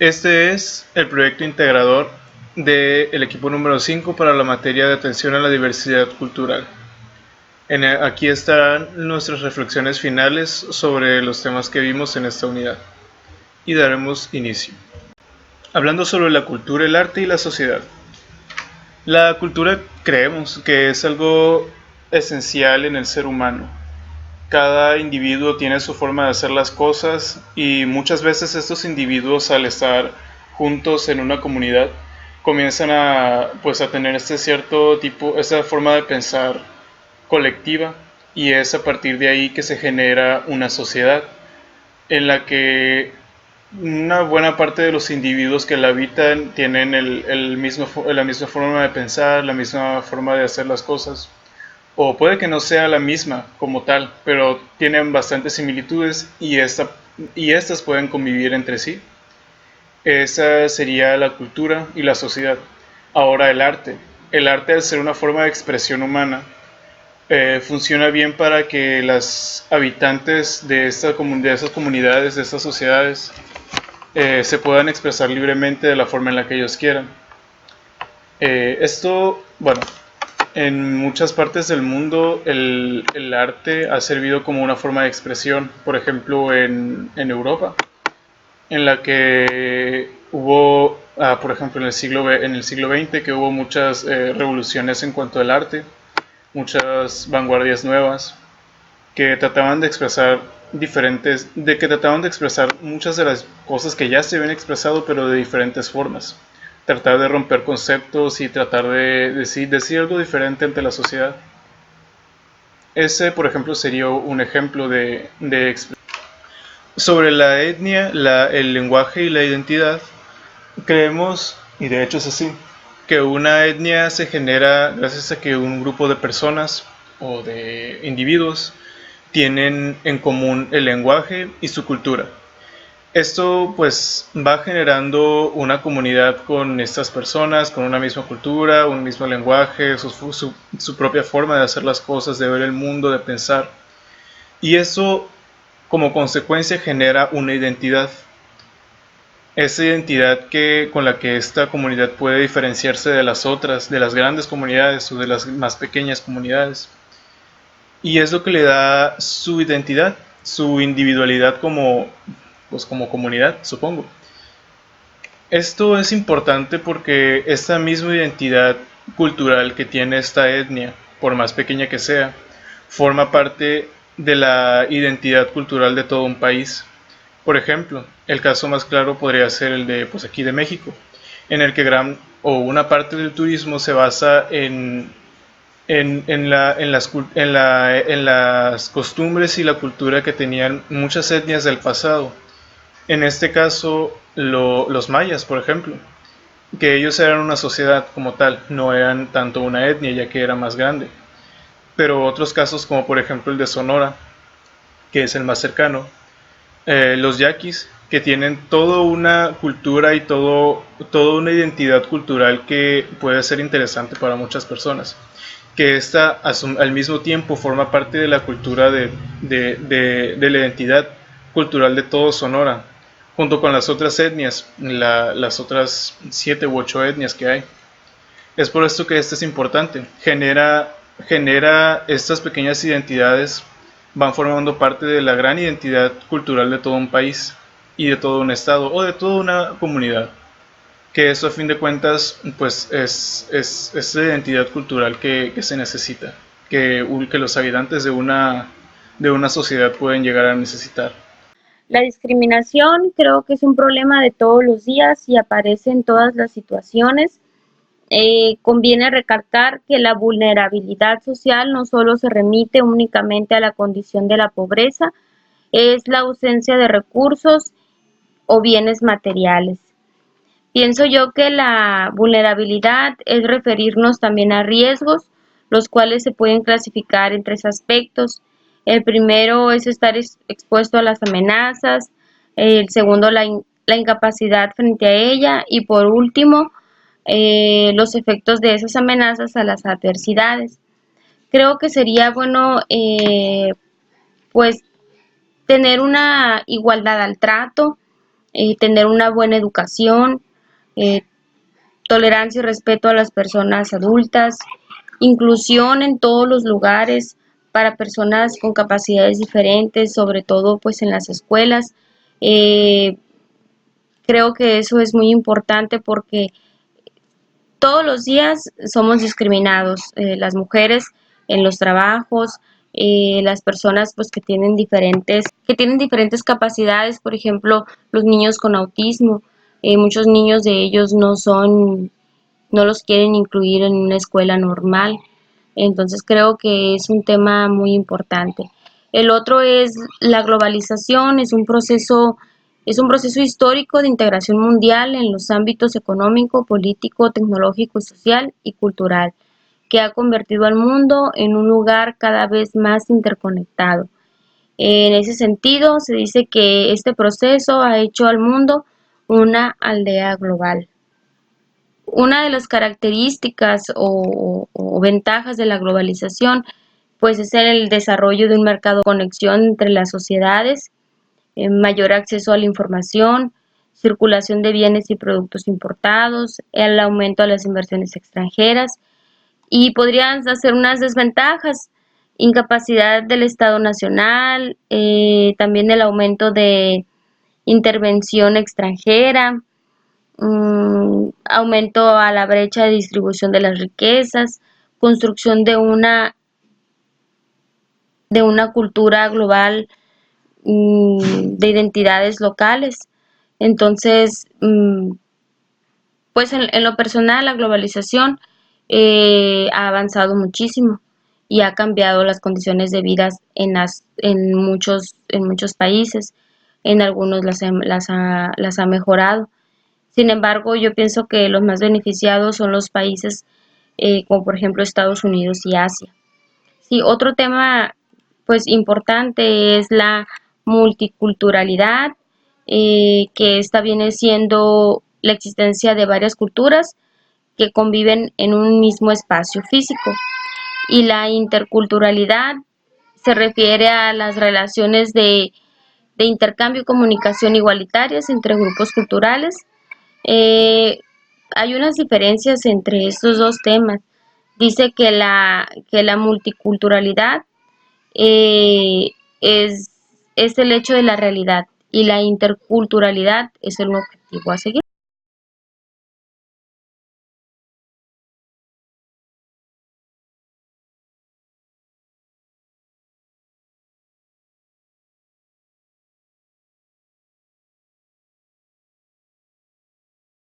Este es el proyecto integrador del equipo número 5 para la materia de atención a la diversidad cultural. Aquí estarán nuestras reflexiones finales sobre los temas que vimos en esta unidad. Y daremos inicio. Hablando sobre la cultura, el arte y la sociedad. La cultura creemos que es algo esencial en el ser humano. Cada individuo tiene su forma de hacer las cosas y muchas veces estos individuos, al estar juntos en una comunidad, comienzan a tener este cierto tipo, esa forma de pensar colectiva, y es a partir de ahí que se genera una sociedad en la que una buena parte de los individuos que la habitan tienen la misma forma de pensar, la misma forma de hacer las cosas, o puede que no sea la misma como tal, pero tienen bastantes similitudes y estas pueden convivir entre sí. Esa sería la cultura y la sociedad. Ahora el arte. El arte, al ser una forma de expresión humana, funciona bien para que las habitantes de esas comunidades, de estas sociedades, se puedan expresar libremente de la forma en la que ellos quieran. En muchas partes del mundo el arte ha servido como una forma de expresión. Por ejemplo, en Europa, en la que hubo, por ejemplo, en el siglo XX, que hubo muchas revoluciones en cuanto al arte, muchas vanguardias nuevas que trataban de expresar muchas de las cosas que ya se habían expresado, pero de diferentes formas. Tratar de romper conceptos y tratar de decir algo diferente ante la sociedad. Ese, por ejemplo, sería un ejemplo de sobre la etnia, el lenguaje y la identidad. Creemos, y de hecho es así, que una etnia se genera gracias a que un grupo de personas o de individuos tienen en común el lenguaje y su cultura. Esto pues va generando una comunidad con estas personas, con una misma cultura, un mismo lenguaje, su propia forma de hacer las cosas, de ver el mundo, de pensar. Y eso como consecuencia genera una identidad. Esa identidad con la que esta comunidad puede diferenciarse de las otras, de las grandes comunidades o de las más pequeñas comunidades. Y es lo que le da su identidad, su individualidad como comunidad, supongo. Esto es importante porque esta misma identidad cultural que tiene esta etnia, por más pequeña que sea, forma parte de la identidad cultural de todo un país. Por ejemplo, el caso más claro podría ser el de pues aquí de México, en el que una parte del turismo se basa en las costumbres y la cultura que tenían muchas etnias del pasado. En este caso, los mayas, por ejemplo, que ellos eran una sociedad como tal, no eran tanto una etnia, ya que era más grande. Pero otros casos, como por ejemplo el de Sonora, que es el más cercano, los yaquis, que tienen toda una cultura y toda una identidad cultural que puede ser interesante para muchas personas, que esta al mismo tiempo forma parte de la cultura de la identidad cultural de todo Sonora, junto con las otras etnias, las otras 7 u 8 etnias que hay. Es por esto que esto es importante. Genera estas pequeñas identidades, van formando parte de la gran identidad cultural de todo un país y de todo un estado o de toda una comunidad. Que eso a fin de cuentas pues es la identidad cultural que se necesita, que los habitantes de una sociedad pueden llegar a necesitar. La discriminación creo que es un problema de todos los días y aparece en todas las situaciones. Conviene recalcar que la vulnerabilidad social no solo se remite únicamente a la condición de la pobreza, es la ausencia de recursos o bienes materiales. Pienso yo que la vulnerabilidad es referirnos también a riesgos, los cuales se pueden clasificar en tres aspectos. El primero es estar expuesto a las amenazas, el segundo la incapacidad frente a ella y por último los efectos de esas amenazas a las adversidades. Creo que sería bueno pues tener una igualdad al trato, tener una buena educación, eh, tolerancia y respeto a las personas adultas, inclusión en todos los lugares para personas con capacidades diferentes, sobre todo pues en las escuelas. Eh, Creo que eso es muy importante porque todos los días somos discriminados, las mujeres en los trabajos, las personas pues que tienen diferentes capacidades, por ejemplo, los niños con autismo, muchos niños de ellos no los quieren incluir en una escuela normal. Entonces creo que es un tema muy importante. El otro es la globalización, es un proceso histórico de integración mundial en los ámbitos económico, político, tecnológico, social y cultural, que ha convertido al mundo en un lugar cada vez más interconectado. En ese sentido, se dice que este proceso ha hecho al mundo una aldea global. Una de las características o ventajas de la globalización pues es el desarrollo de un mercado de conexión entre las sociedades, mayor acceso a la información, circulación de bienes y productos importados, el aumento de las inversiones extranjeras y podrían hacer unas desventajas, incapacidad del Estado Nacional, también el aumento de intervención extranjera, aumento a la brecha de distribución de las riquezas, construcción de una cultura global de identidades locales. Entonces, pues en lo personal, la globalización ha avanzado muchísimo y ha cambiado las condiciones de vida en muchos países. En algunos las ha mejorado. Sin embargo, yo pienso que los más beneficiados son los países como por ejemplo Estados Unidos y Asia. Sí, otro tema pues importante es la multiculturalidad, que esta viene siendo la existencia de varias culturas que conviven en un mismo espacio físico. Y la interculturalidad se refiere a las relaciones de intercambio y comunicación igualitarias entre grupos culturales. Eh, Hay unas diferencias entre estos dos temas. Dice que la multiculturalidad eh, es el hecho de la realidad y la interculturalidad es el objetivo a seguir.